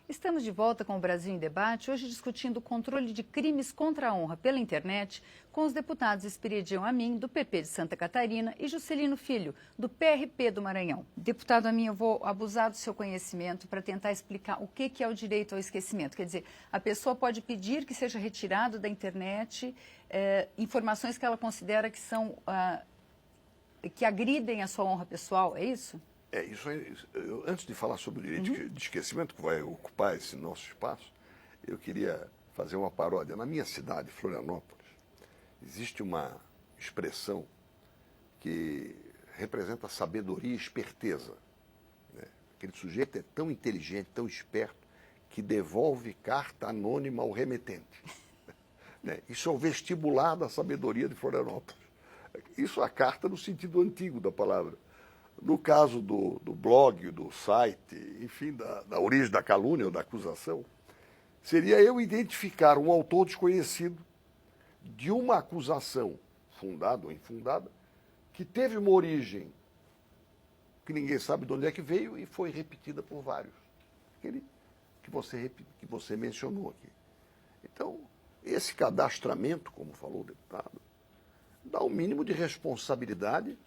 Estamos de volta com o Brasil em Debate, hoje discutindo o controle de crimes contra a honra pela internet com os deputados Esperidião Amin, do PP de Santa Catarina, e Juscelino Filho, do PRP do Maranhão. Deputado Amin, eu vou abusar do seu conhecimento para tentar explicar o que é o direito ao esquecimento. Quer dizer, a pessoa pode pedir que seja retirado da internet informações que ela considera que são que agridem a sua honra pessoal, é isso? Antes de falar sobre o direito de esquecimento, que vai ocupar esse nosso espaço, eu queria fazer uma paródia. Na minha cidade, Florianópolis, existe uma expressão que representa sabedoria e esperteza, né? Aquele sujeito é tão inteligente, tão esperto, que devolve carta anônima ao remetente. Né? Isso é o vestibular da sabedoria de Florianópolis. Isso é a carta no sentido antigo da palavra. No caso do blog, do site, enfim, da origem da calúnia ou da acusação, seria eu identificar um autor desconhecido de uma acusação fundada ou infundada, que teve uma origem que ninguém sabe de onde é que veio e foi repetida por vários. Aquele que você mencionou aqui. Então, esse cadastramento, como falou o deputado, dá um mínimo de responsabilidade,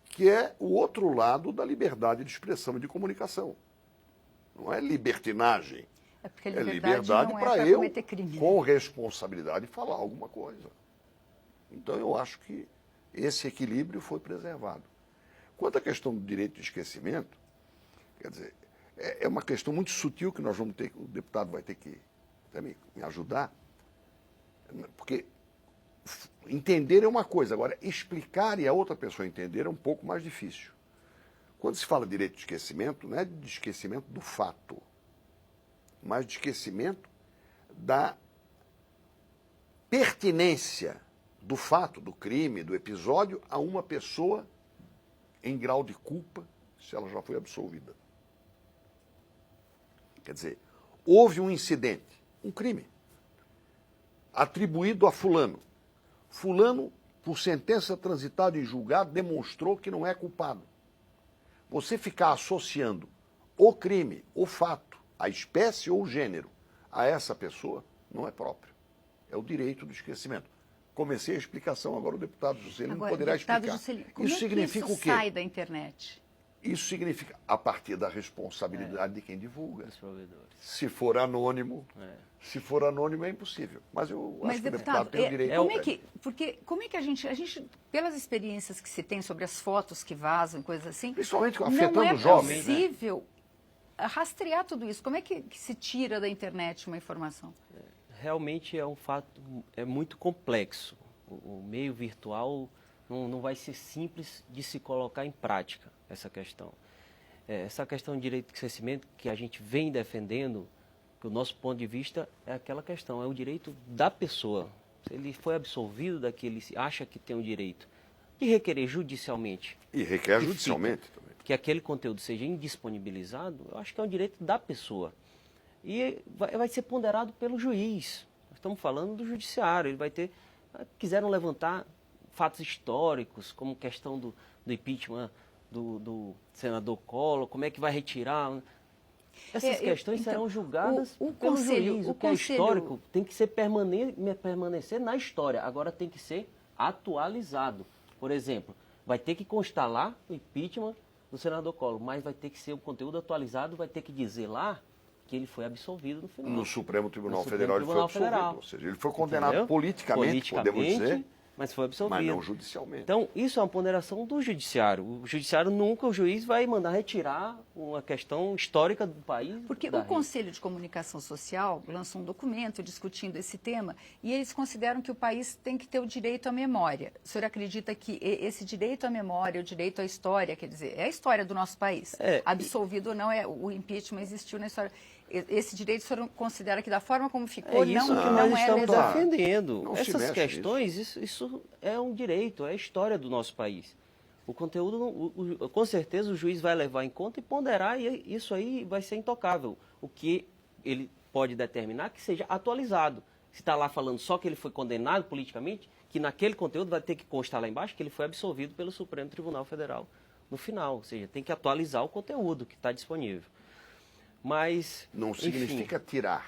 que é o outro lado da liberdade de expressão e de comunicação. Não é libertinagem. É porque é liberdade para eu, cometer crime, com responsabilidade, falar alguma coisa. Então, eu acho que esse equilíbrio foi preservado. Quanto à questão do direito de esquecimento, quer dizer, é uma questão muito sutil que nós vamos ter, o deputado vai ter que também me ajudar, porque entender é uma coisa, agora explicar e a outra pessoa entender é um pouco mais difícil. Quando se fala de direito de esquecimento, não é de esquecimento do fato, mas de esquecimento da pertinência do fato, do crime, do episódio a uma pessoa em grau de culpa, se ela já foi absolvida. Quer dizer, houve um incidente, um crime, atribuído a fulano. Fulano, por sentença transitada em julgado, demonstrou que não é culpado. Você ficar associando o crime, o fato, a espécie ou o gênero a essa pessoa não é próprio. É o direito do esquecimento. Comecei a explicação, agora o deputado Juscelino poderá explicar. Como isso significa o quê? Sai da internet? Isso significa, a partir da responsabilidade de quem divulga. Se for anônimo, é impossível. Mas eu acho que o deputado tem o direito. Como é que a gente, pelas experiências que se tem sobre as fotos que vazam, coisas assim, principalmente afetando os jovens, não é possível rastrear tudo isso. Como é que se tira da internet uma informação? Realmente é um fato, é muito complexo. O meio virtual não vai ser simples de se colocar em prática, essa questão. Essa questão de direito de esquecimento que a gente vem defendendo, que o nosso ponto de vista é aquela questão, é o direito da pessoa. Se ele foi absolvido daquele, acha que tem o direito de requerer judicialmente. E requer judicialmente também. Que aquele conteúdo seja indisponibilizado, eu acho que é um direito da pessoa. E vai ser ponderado pelo juiz. Nós estamos falando do judiciário. Ele vai ter... Quiseram levantar fatos históricos, como questão do impeachment do senador Collor, como é que vai retirar... Essas questões serão julgadas pelo juiz. O que é histórico tem que ser permanecer na história. Agora tem que ser atualizado. Por exemplo, vai ter que constar lá o impeachment do senador Collor, mas vai ter que ser um conteúdo atualizado, vai ter que dizer lá que ele foi absolvido no final. No Supremo Tribunal Federal ele foi absolvido, ou seja, ele foi condenado politicamente, podemos dizer, mas foi absolvido. Mas não judicialmente. Então, isso é uma ponderação do judiciário. O judiciário nunca, o juiz vai mandar retirar uma questão histórica do país. Porque o Conselho de Comunicação Social lançou um documento discutindo esse tema e eles consideram que o país tem que ter o direito à memória. O senhor acredita que esse direito à memória, o direito à história, quer dizer, é a história do nosso país? Absolvido ou não, o impeachment existiu na história. Esse direito o senhor considera que da forma como ficou, isso que nós estamos defendendo. Essas questões, isso. Isso é um direito, é a história do nosso país. O conteúdo, com certeza, o juiz vai levar em conta e ponderar, e isso aí vai ser intocável. O que ele pode determinar que seja atualizado. Se está lá falando só que ele foi condenado politicamente, que naquele conteúdo vai ter que constar lá embaixo que ele foi absolvido pelo Supremo Tribunal Federal no final. Ou seja, tem que atualizar o conteúdo que está disponível. Mas, Não enfim, significa tirar.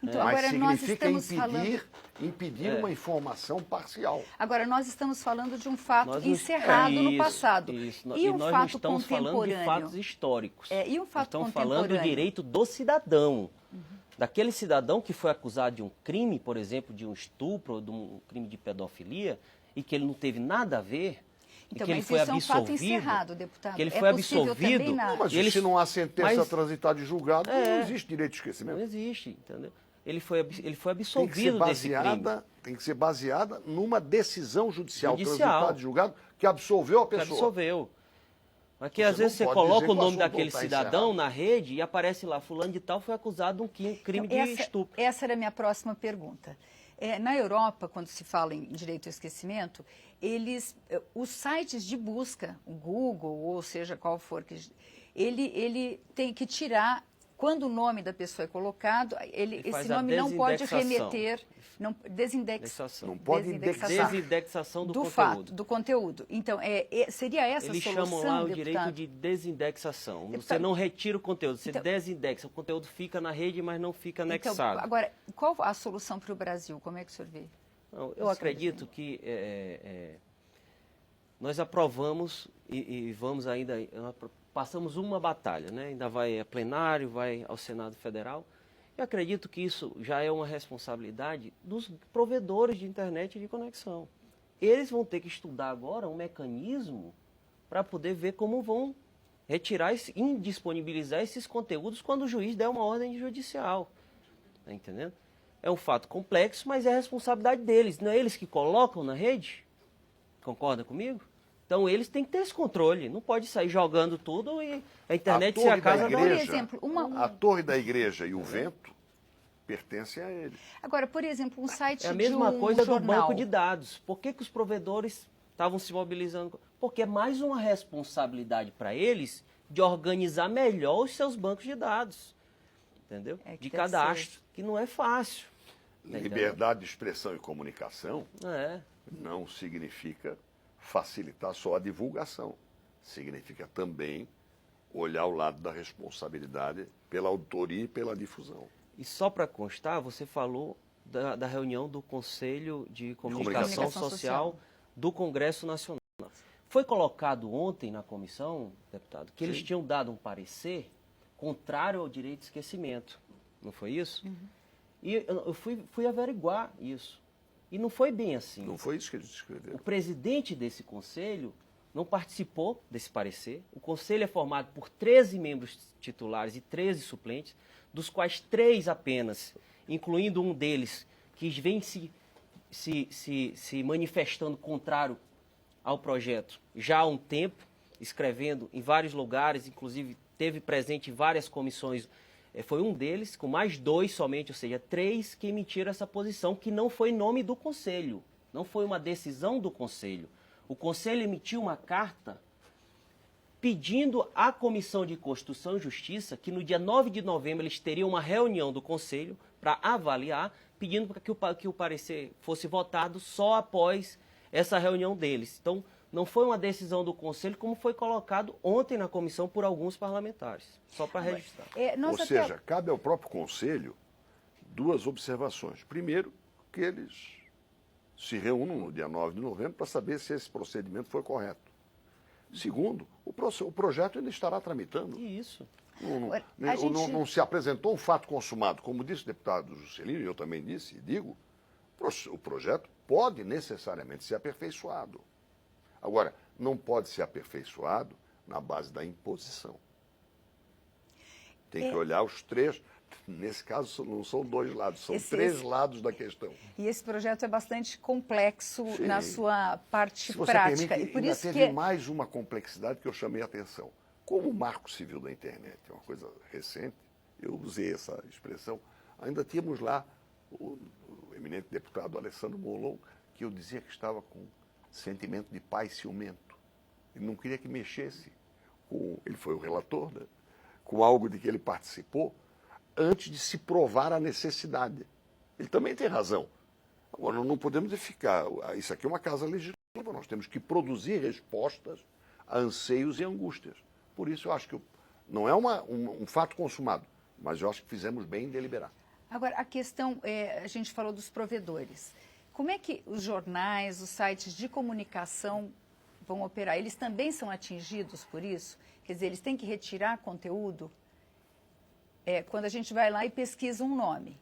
Então, Mas agora nós significa estamos falando... impedir uma informação parcial. Agora, nós estamos falando de um fato nós não- encerrado no Isso, passado. isso. E um nós não fato estamos falando de contemporâneo? fatos históricos. E um Nós fato estamos falando do contemporâneo? direito do cidadão. Daquele cidadão que foi acusado de um crime, por exemplo, de um estupro ou de um crime de pedofilia, e que ele não teve nada a ver, Então, e que ele mas foi isso absolvido. é um fato encerrado, deputado. Que ele É foi possível absolvido. também Não, mas E eles- se não há sentença mas- transitada de julgado, É. não existe direito de esquecimento. Não existe, entendeu? Ele foi Tem que ser absolvido desse crime. tem que ser baseada numa decisão judicial transitada de julgado que absolveu a Que pessoa. absolveu. Mas que Você às vezes não você pode coloca dizer o que o nome assunto daquele está cidadão encerrado. na rede e aparece lá, fulano de tal foi acusado de um crime de estupro. Essa era a minha próxima pergunta. Na Europa, quando se fala em direito ao esquecimento, os sites de busca, o Google, ou seja, qual for, ele tem que tirar, quando o nome da pessoa é colocado, faz esse a nome não pode desindexação. remeter, Indexação. Não pode desindexação Desindexação do conteúdo. fato, do conteúdo. Então, seria essa Eles a solução, chamam lá o deputado? direito de desindexação. Você Deputado, não retira o conteúdo, você então- desindexa. O conteúdo fica na rede, mas não fica Então, anexado. agora, qual a solução para o Brasil? Como é que o senhor vê? Não, eu acredito que nós aprovamos e vamos ainda, passamos uma batalha, né? Ainda vai a plenário, vai ao Senado Federal. Eu acredito que isso já é uma responsabilidade dos provedores de internet e de conexão. Eles vão ter que estudar agora um mecanismo para poder ver como vão retirar, indisponibilizar esses conteúdos quando o juiz der uma ordem judicial. Está entendendo? É um fato complexo, mas é responsabilidade deles. Não é eles que colocam na rede? Concorda comigo? Então eles têm que ter esse controle. Não pode sair jogando tudo e a internet ser a casa Por exemplo, A torre da igreja e o vento pertencem a ele. Agora, por exemplo, um site É a mesma de um coisa do jornal. banco de dados. Por que os provedores estavam se mobilizando? Porque é mais uma responsabilidade para eles de organizar melhor os seus bancos de dados. Entendeu? É que De deve cadastro, que não é fácil. Liberdade de expressão e comunicação É. não significa facilitar só a divulgação. Significa também olhar o lado da responsabilidade pela autoria e pela difusão. E só para constar, você falou da reunião do Conselho de Comunicação Comunicação Social Social. do Congresso Nacional. Foi colocado ontem na comissão, deputado, que eles Sim. tinham dado um parecer contrário ao direito de esquecimento. Não foi isso? E eu fui averiguar isso. E não foi bem assim. Não foi isso que eles O escreveram? presidente desse conselho não participou desse parecer. O conselho é formado por 13 membros titulares e 13 suplentes, dos quais 3 apenas, incluindo um deles, que vem se manifestando contrário ao projeto já há um tempo, escrevendo em vários lugares, inclusive teve presente em várias comissões. Foi um deles, com mais 2 somente, ou seja, 3 que emitiram essa posição, que não foi nome do Conselho, não foi uma decisão do Conselho. O Conselho emitiu uma carta pedindo à Comissão de Constituição e Justiça que no dia 9 de novembro eles teriam uma reunião do Conselho para avaliar, pedindo que o parecer fosse votado só após essa reunião deles. Então, não foi uma decisão do Conselho, como foi colocado ontem na comissão por alguns parlamentares. Só para registrar. Ou seja, cabe ao próprio Conselho 2 observações. Primeiro, que eles se reúnam no dia 9 de novembro para saber se esse procedimento foi correto. Segundo, o projeto ainda estará tramitando. Isso. Não se apresentou um fato consumado. Como disse o deputado Juscelino, e eu também disse e digo, o projeto pode necessariamente ser aperfeiçoado. Agora, não pode ser aperfeiçoado na base da imposição. Tem que olhar os 3. Nesse caso, não são 2 lados, são 3 lados da questão. E esse projeto é bastante complexo na sua parte Se você prática. permite, E por ainda isso teve que mais uma complexidade que eu chamei a atenção. Como o Marco Civil da Internet é uma coisa recente, eu usei essa expressão, ainda tínhamos lá o eminente deputado Alessandro Molon, que eu dizia que estava com sentimento de pai ciumento. Ele não queria que mexesse ele foi o relator, né, com algo de que ele participou, antes de se provar a necessidade. Ele também tem razão. Agora, nós não podemos ficar... Isso aqui é uma casa legislativa, nós temos que produzir respostas a anseios e angústias. Por isso, eu acho que não é um fato consumado, Mas eu acho que fizemos bem em deliberar. Agora, a questão, a gente falou dos provedores. Como é que os jornais, os sites de comunicação vão operar? Eles também são atingidos por isso? Quer dizer, eles têm que retirar conteúdo? Quando a gente vai lá e pesquisa um nome,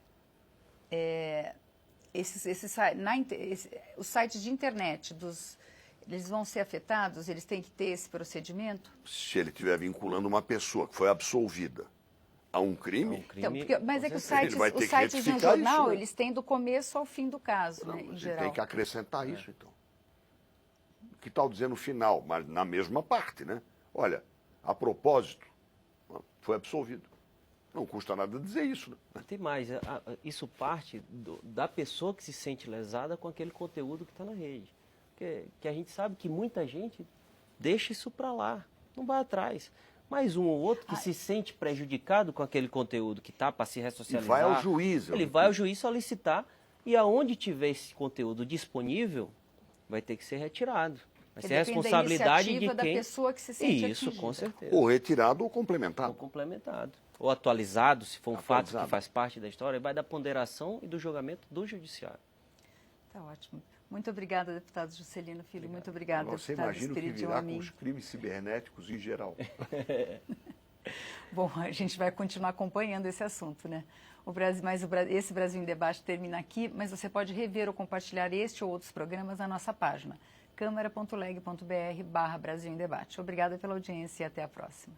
os sites de internet, eles vão ser afetados? Eles têm que ter esse procedimento? Se ele estiver vinculando uma pessoa que foi absolvida a um crime, Então, mas é que os ele vai ter sites que de um retificar jornal, isso, né? eles têm do começo ao fim do caso, Não, né, em mas ele geral. tem que acrescentar isso, então. Que tal dizer no final, mas na mesma parte, né? Olha, a propósito, foi absolvido. Não custa nada dizer isso, né? Tem mais, isso parte da pessoa que se sente lesada com aquele conteúdo que está na rede. Que a gente sabe que muita gente deixa isso para lá, não vai atrás. Mas um ou outro que se sente prejudicado com aquele conteúdo que está para se E ressocializar. vai ao juiz. Ele vai ao juiz solicitar e aonde tiver esse conteúdo disponível, vai ter que ser retirado. Vai ser a responsabilidade de da quem... pessoa que se sente Isso, atingida. com certeza. Ou retirado ou complementado. Ou complementado. Ou atualizado, se for um fato Atualizado. que faz parte da história, vai da ponderação e do julgamento do judiciário. Tá ótimo. Muito obrigada, deputado Juscelino Filho. Muito obrigada, Você deputado imagina o que Espiridião virá com Amin. os crimes cibernéticos em geral. Bom, a gente vai continuar acompanhando esse assunto, né? Esse Brasil em Debate termina aqui, mas você pode rever ou compartilhar este ou outros programas na nossa página, câmara.leg.br/Brasil em Debate. Obrigada pela audiência e até a próxima.